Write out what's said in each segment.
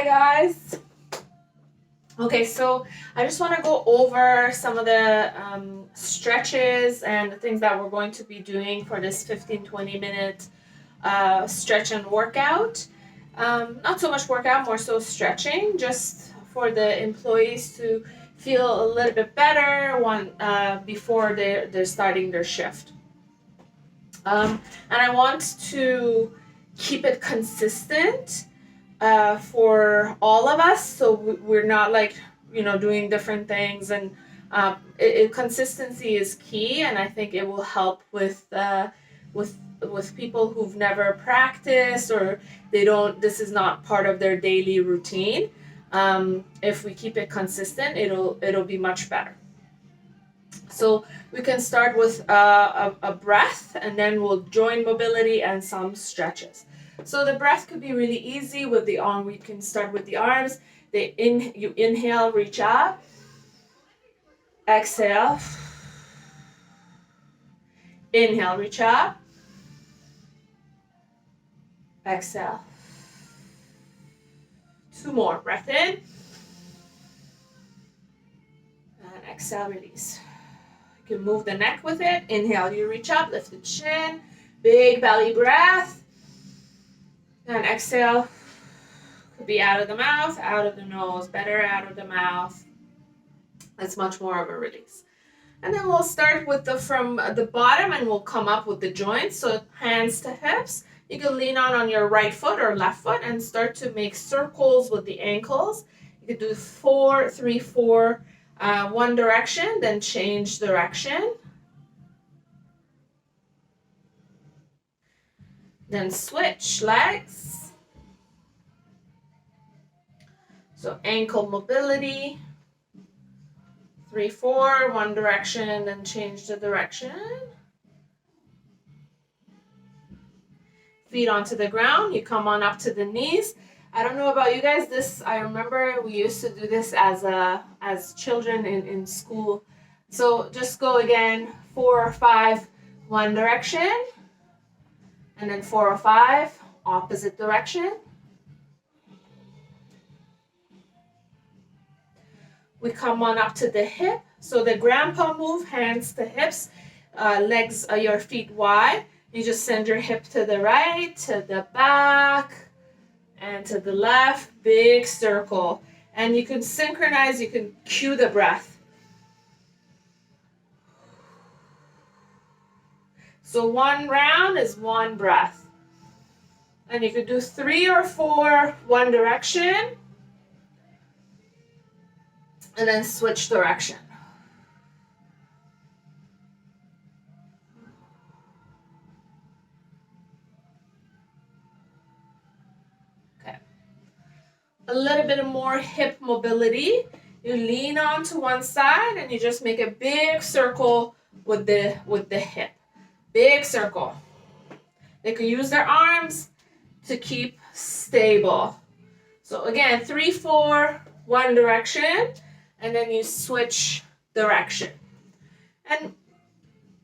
guys. Okay, so I just want to go over some of the stretches and the things that we're going to be doing for this 15-20 minute stretch and workout. Not so much workout, more so stretching, just for the employees to feel a little bit better before they're starting their shift. And I want to keep it consistent for all of us, so we're not doing different things, and consistency is key, and I think it will help with people who've never practiced, or this is not part of their daily routine. If we keep it consistent, it'll be much better. So we can start with a breath, and then we'll join mobility and some stretches. So the breath could be really easy with the arm. We can start with the arms. You inhale, reach up. Exhale. Inhale, reach up. Exhale. 2 more. Breath in. And exhale, release. You can move the neck with it. Inhale, you reach up, lift the chin. Big belly breath. And exhale, could be out of the mouth, out of the nose, better out of the mouth. That's much more of a release. And then we'll start from the bottom, and we'll come up with the joints. So hands to hips. You can lean on your right foot or left foot and start to make circles with the ankles. You can do 4, 3, 4, one direction, then change direction. Then switch legs. So ankle mobility. 3, 4, one direction, then change the direction. Feet onto the ground. You come on up to the knees. I don't know about you guys. I remember we used to do this as children in school. So just go again, 4 or 5, one direction. And then 4 or 5, opposite direction. We come on up to the hip. So the grandpa move, hands to hips, legs, your feet wide. You just send your hip to the right, to the back, and to the left. Big circle. And you can synchronize, you can cue the breath. So 1 round is 1 breath. And you could do 3 or 4, one direction. And then switch direction. Okay. A little bit more hip mobility. You lean onto one side, and you just make a big circle with the hip. Big circle. They can use their arms to keep stable. So again, 3, 4, one direction, and then you switch direction. And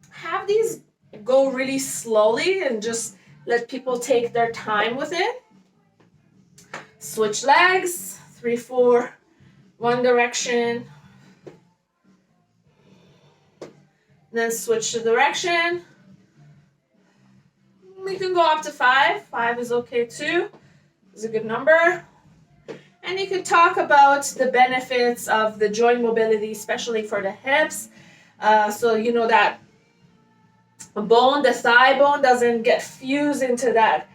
have these go really slowly and just let people take their time with it. Switch legs, 3, 4, one direction. Then switch the direction. We can go up to 5. 5 is okay too. It's a good number. And you can talk about the benefits of the joint mobility, especially for the hips. So you know that bone, the thigh bone, doesn't get fused into that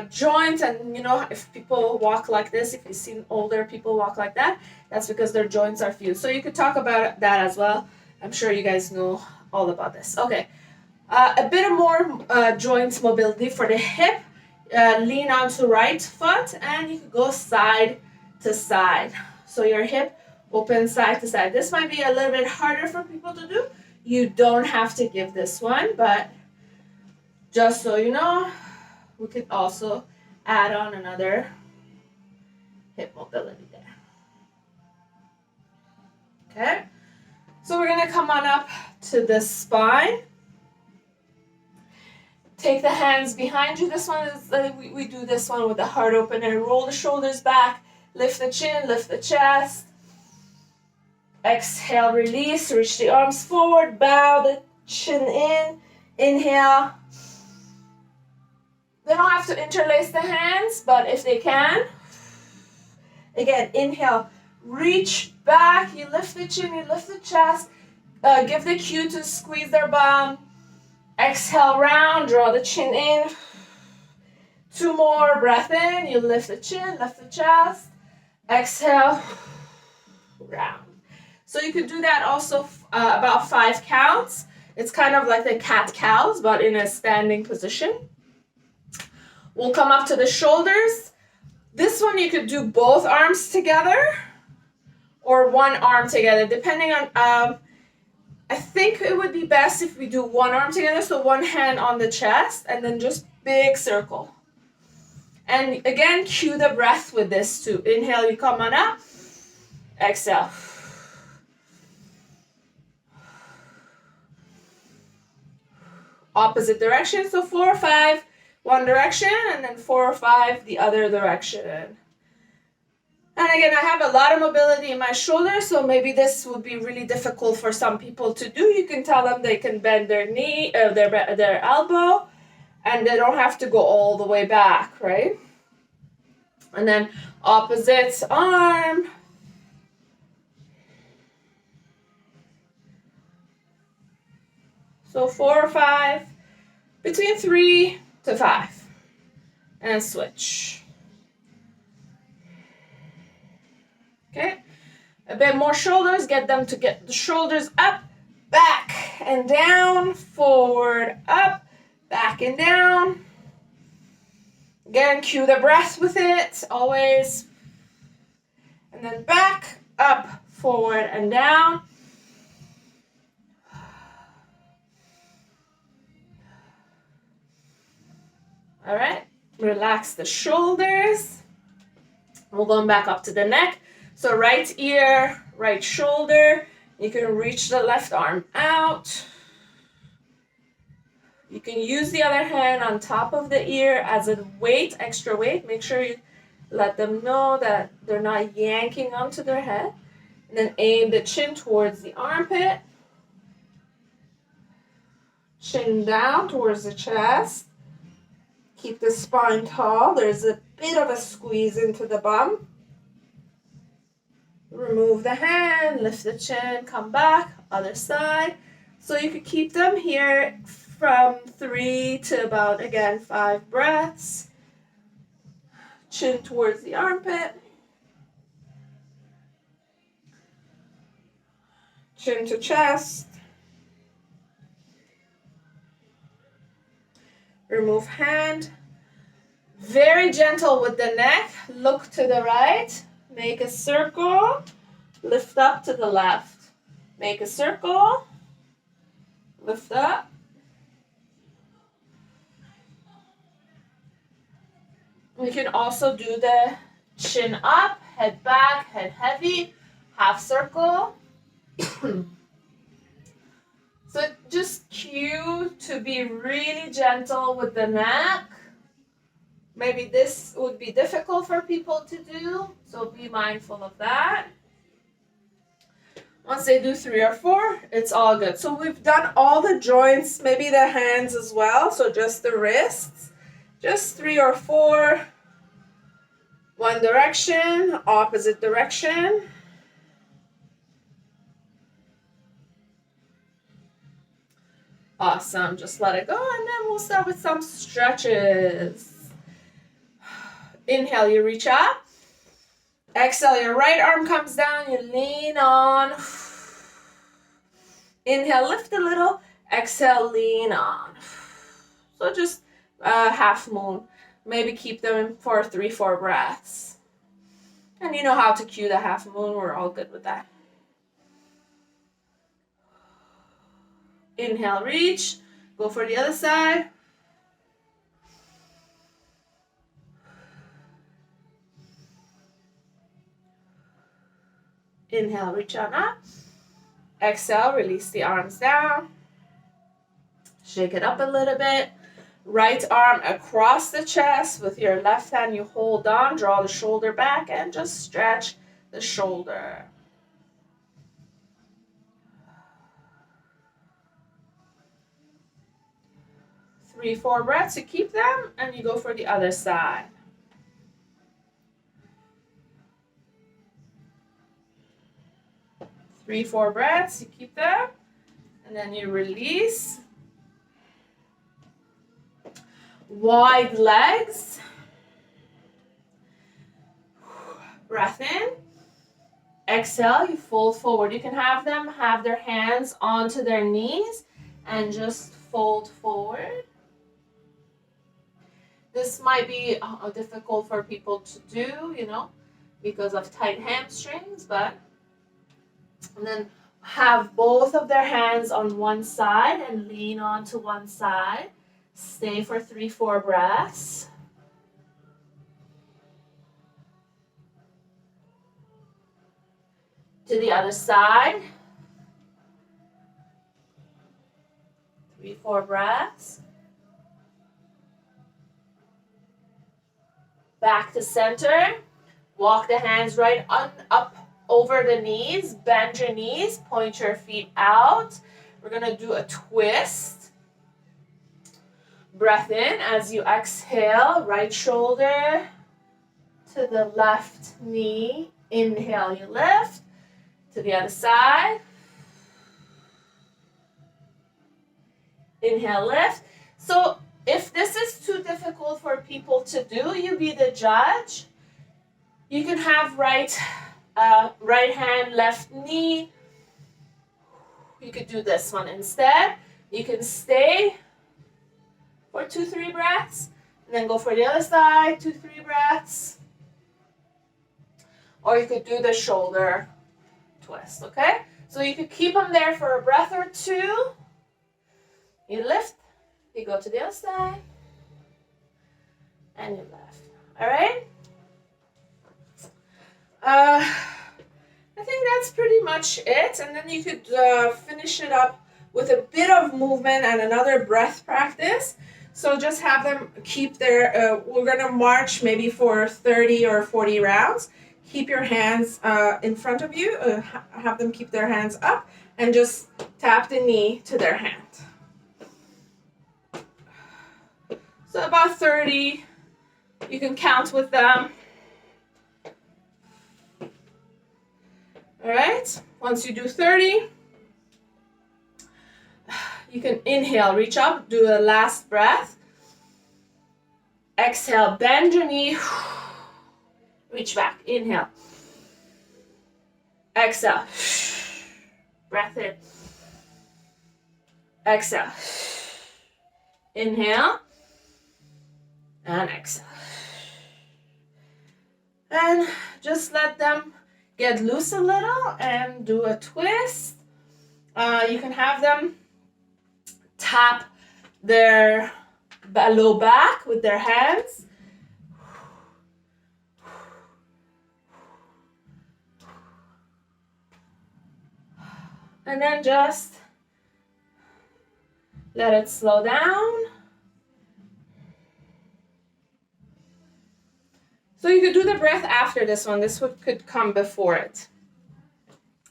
joint. And if people walk like this, if you've seen older people walk like that, that's because their joints are fused. So you could talk about that as well. I'm sure you guys know all about this. Okay. A bit more joint mobility for the hip. Lean onto right foot, and you can go side to side. So your hip open side to side. This might be a little bit harder for people to do. You don't have to give this one, but just so you know, we could also add on another hip mobility there. Okay, so we're gonna come on up to the spine. Take the hands behind you. This one is, we do this one with the heart open, and roll the shoulders back. Lift the chin, lift the chest. Exhale, release, reach the arms forward, bow the chin in. Inhale. They don't have to interlace the hands, but if they can. Again, inhale, reach back, you lift the chin, you lift the chest. Give the cue to squeeze their bum. Exhale, round, draw the chin in. 2 more, breath in, you lift the chin, lift the chest. Exhale, round. So you could do that also about 5 counts. It's kind of like the cat-cows, but in a standing position. We'll come up to the shoulders. This one you could do both arms together or one arm together, depending on, I think it would be best if we do one arm together, so one hand on the chest, and then just big circle. And again, cue the breath with this too. Inhale, you come on up. Exhale. Opposite direction, so 4 or 5 one direction, and then 4 or 5 the other direction. And again, I have a lot of mobility in my shoulders, so maybe this would be really difficult for some people to do. You can tell them they can bend their knee, their elbow, and they don't have to go all the way back, right? And then opposite arm. So 4 or 5, between 3 to 5, and switch. Okay, a bit more shoulders, get them to get the shoulders up, back and down, forward, up, back and down. Again, cue the breath with it, always. And then back, up, forward and down. All right, relax the shoulders. We're going back up to the neck. So right ear, right shoulder. You can reach the left arm out. You can use the other hand on top of the ear as a weight, extra weight. Make sure you let them know that they're not yanking onto their head. And then aim the chin towards the armpit. Chin down towards the chest. Keep the spine tall. There's a bit of a squeeze into the bum. Remove the hand, lift the chin, come back, other side. So you could keep them here from 3 to about, again, 5 breaths. Chin towards the armpit. Chin to chest. Remove hand. Very gentle with the neck. Look to the right. Make a circle. Lift up to the left. Make a circle. Lift up. We can also do the chin up, head back, head heavy, half circle. So just cue to be really gentle with the neck. Maybe this would be difficult for people to do, so be mindful of that. Once they do 3 or 4, it's all good. So we've done all the joints, maybe the hands as well, so just the wrists. Just 3 or 4. One direction, opposite direction. Awesome, just let it go, and then we'll start with some stretches. Inhale, you reach up. Exhale, your right arm comes down, you lean on. Inhale, lift a little. Exhale, lean on. So just half moon. Maybe keep them for 3-4 breaths. And you know how to cue the half moon. We're all good with that. Inhale, reach. Go for the other side. Inhale, reach on up. Exhale, release the arms down. Shake it up a little bit. right arm across the chest. With your left hand, you hold on, draw the shoulder back, and just stretch the shoulder. 3, 4 breaths, you keep them, and you go for the other side. 3, 4 breaths, you keep them, and then you release. Wide legs. Breath in. Exhale, you fold forward. You can have them have their hands onto their knees and just fold forward. This might be difficult for people to do, because of tight hamstrings, and then have both of their hands on one side and lean onto one side. Stay for 3, 4 breaths. To the other side. 3, 4 breaths. Back to center. Walk the hands right up over the knees. Bend your knees. Point your feet out. We're going to do a twist. Breath in as you exhale. Right shoulder to the left knee. Inhale, you lift. To the other side. Inhale, lift. So if this is too difficult for people to do, you be the judge. You can have right hand, left knee. You could do this one instead. You can stay for 2, 3 breaths, and then go for the other side, 2, 3 breaths. Or you could do the shoulder twist, okay? So you could keep them there for a breath or two. You lift, you go to the other side, and you lift. All right? I think that's pretty much it. And then you could finish it up with a bit of movement and another breath practice. So just have them keep their, we're going to march maybe for 30 or 40 rounds. Keep your hands in front of you. Have them keep their hands up and just tap the knee to their hand. So about 30, you can count with them. All right, once you do 30, you can inhale, reach up, do a last breath. Exhale, bend your knee, reach back, inhale. Exhale, breath in. Exhale, inhale, and exhale. And just let them get loose a little and do a twist. You can have them tap their low back with their hands. And then just let it slow down. So you could do the breath after this one. This one could come before it.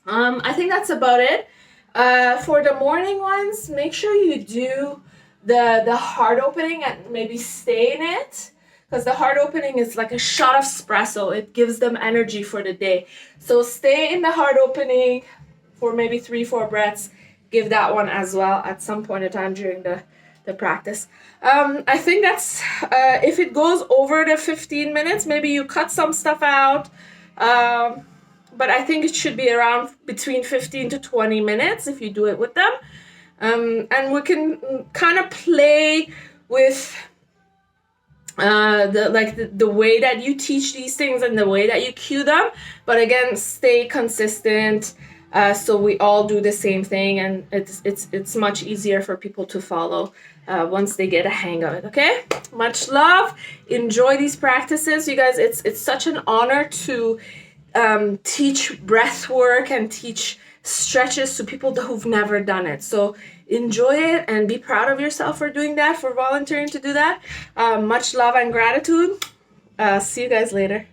I think that's about it. For the morning ones, make sure you do the heart opening and maybe stay in it. Because the heart opening is like a shot of espresso. It gives them energy for the day. So stay in the heart opening for maybe 3, 4 breaths. Give that one as well at some point in time during the practice. I think that's, if it goes over the 15 minutes, maybe you cut some stuff out. But I think it should be around between 15 to 20 minutes if you do it with them. And we can kind of play with the way that you teach these things and the way that you cue them. But again, stay consistent. So we all do the same thing, and it's much easier for people to follow once they get a hang of it. Okay, much love. Enjoy these practices, you guys. It's such an honor to teach breath work and teach stretches to people who've never done it. So enjoy it and be proud of yourself for doing that, for volunteering to do that. Much love and gratitude. See you guys later.